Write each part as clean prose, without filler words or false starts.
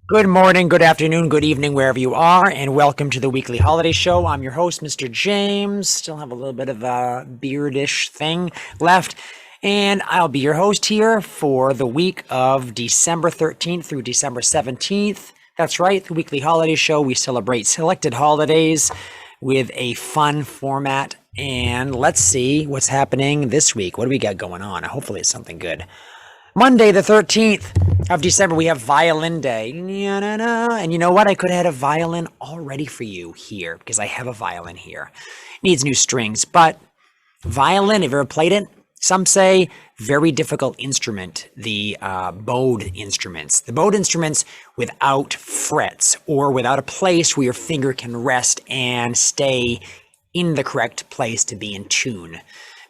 Good morning, good afternoon, good evening, wherever you are, and welcome to the Weekly Holiday Show. I'm your host, Mr. James. Still have a little bit of a beardish thing left, and I'll be your host here for the week of December 13th through December 17th. That's right, the Weekly Holiday Show. We celebrate selected holidays with a fun format, and let's see what's happening this week. What do we got going on? Hopefully it's something good. Monday, the 13th of December, we have Violin Day. And you know what? I could have had a violin all ready for you here because I have a violin here. Needs new strings, but violin, have you ever played it? Some say very difficult instrument, the bowed instruments. The bowed instruments without frets or without a place where your finger can rest and stay in the correct place to be in tune.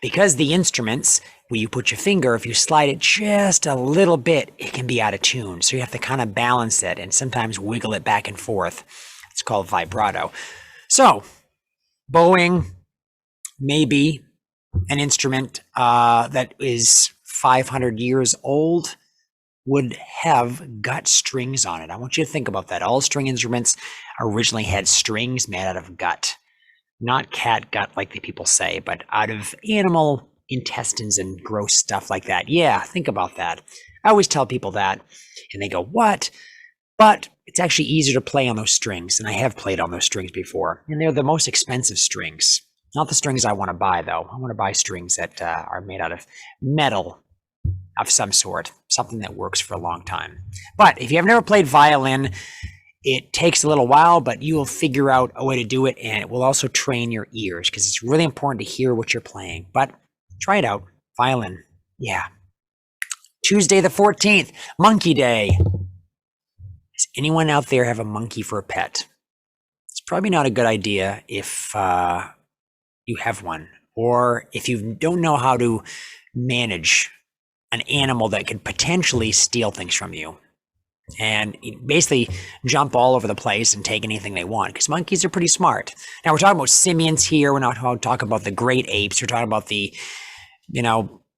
Because the instruments, where you put your finger, if you slide it just a little bit, it can be out of tune. So you have to kind of balance it and sometimes wiggle it back and forth. It's called vibrato. So, bowing may be an instrument that is 500 years old, would have gut strings on it. I want you to think about that. All string instruments originally had strings made out of gut. Not cat gut like the people say, but out of animal intestines and gross stuff like that. Yeah, think about that. I always tell people that, and they go, what? But it's actually easier to play on those strings, and I have played on those strings before, and they're the most expensive strings. Not the strings I want to buy, though. I want to buy strings that are made out of metal of some sort, something that works for a long time. But if you have never played violin, it takes a little while, but you will figure out a way to do it, and it will also train your ears because it's really important to hear what you're playing. But try it out. Violin. Yeah. Tuesday the 14th, Monkey Day. Does anyone out there have a monkey for a pet? It's probably not a good idea if you have one, or if you don't know how to manage an animal that could potentially steal things from you and basically jump all over the place and take anything they want, because monkeys are pretty smart. Now, we're talking about simians here. We're not talking about the great apes. We're talking about the,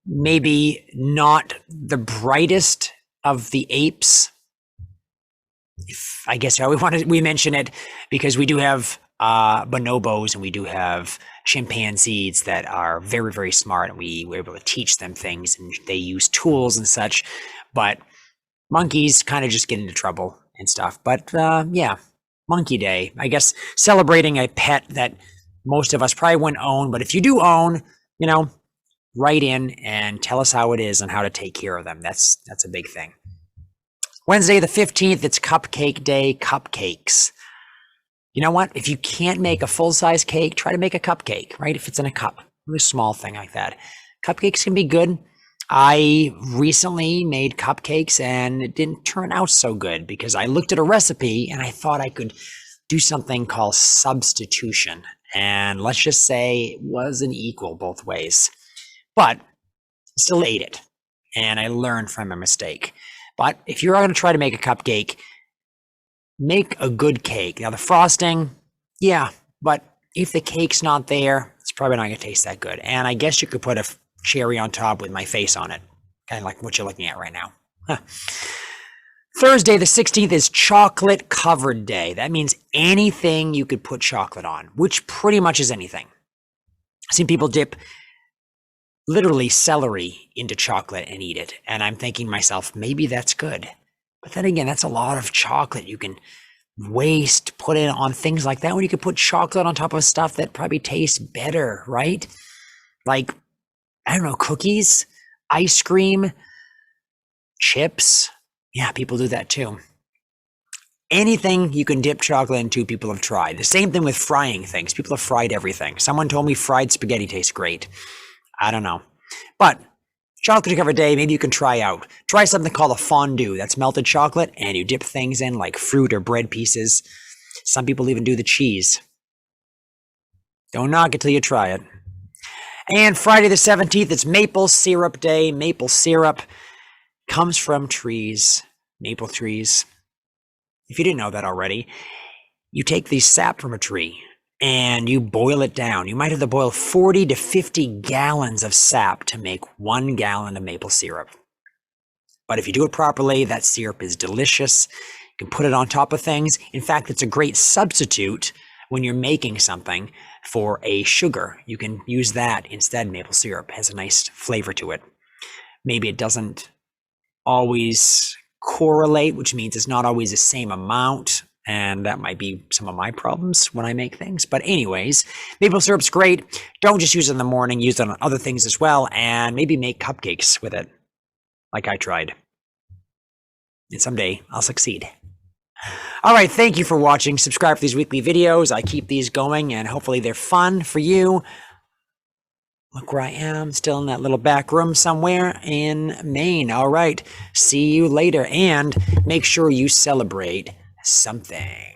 maybe not the brightest of the apes. If I guess we mention it because we do have bonobos and we do have chimpanzees that are very, very smart, and we were able to teach them things, and they use tools and such. But monkeys kind of just get into trouble and stuff. But yeah, Monkey Day. I guess celebrating a pet that most of us probably wouldn't own. But if you do own, write in and tell us how it is and how to take care of them. That's a big thing. Wednesday the 15th, it's Cupcake Day, cupcakes. You know what? If you can't make a full-size cake, try to make a cupcake, right? If it's in a cup, a small thing like that. Cupcakes can be good. I recently made cupcakes and it didn't turn out so good because I looked at a recipe and I thought I could do something called substitution. And let's just say it wasn't equal both ways. But still ate it. And I learned from a mistake. But if you're going to try to make a cupcake, make a good cake. Now the frosting, yeah, but if the cake's not there, it's probably not going to taste that good. And I guess you could put a cherry on top with my face on it, kind of like what you're looking at right now. Thursday the 16th is Chocolate Covered Day. That means anything you could put chocolate on, which pretty much is anything. I've seen people dip literally celery into chocolate and eat it, and I'm thinking to myself, maybe that's good. But then again, that's a lot of chocolate you can waste, put it on things like that when you could put chocolate on top of stuff that probably tastes better, right? Like, I don't know, cookies, ice cream, chips. Yeah, people do that too. Anything you can dip chocolate into, people have tried. The same thing with frying things. People have fried everything. Someone told me fried spaghetti tastes great. I don't know. But chocolate covered day, maybe you can try out. Try something called a fondue. That's melted chocolate, and you dip things in like fruit or bread pieces. Some people even do the cheese. Don't knock it till you try it. And Friday the 17th, it's Maple Syrup Day. Maple syrup comes from trees, maple trees. If you didn't know that already, you take the sap from a tree and you boil it down. You might have to boil 40 to 50 gallons of sap to make 1 gallon of maple syrup. But if you do it properly, that syrup is delicious. You can put it on top of things. In fact, it's a great substitute when you're making something for a sugar. You can use that instead. Maple syrup has a nice flavor to it. Maybe it doesn't always correlate, which means it's not always the same amount. And that might be some of my problems when I make things. But anyways, maple syrup's great. Don't just use it in the morning. Use it on other things as well. And maybe make cupcakes with it, like I tried. And someday I'll succeed. All right, thank you for watching. Subscribe for these weekly videos. I keep these going, and hopefully they're fun for you. Look where I am, still in that little back room somewhere in Maine. All right, see you later. And make sure you celebrate something.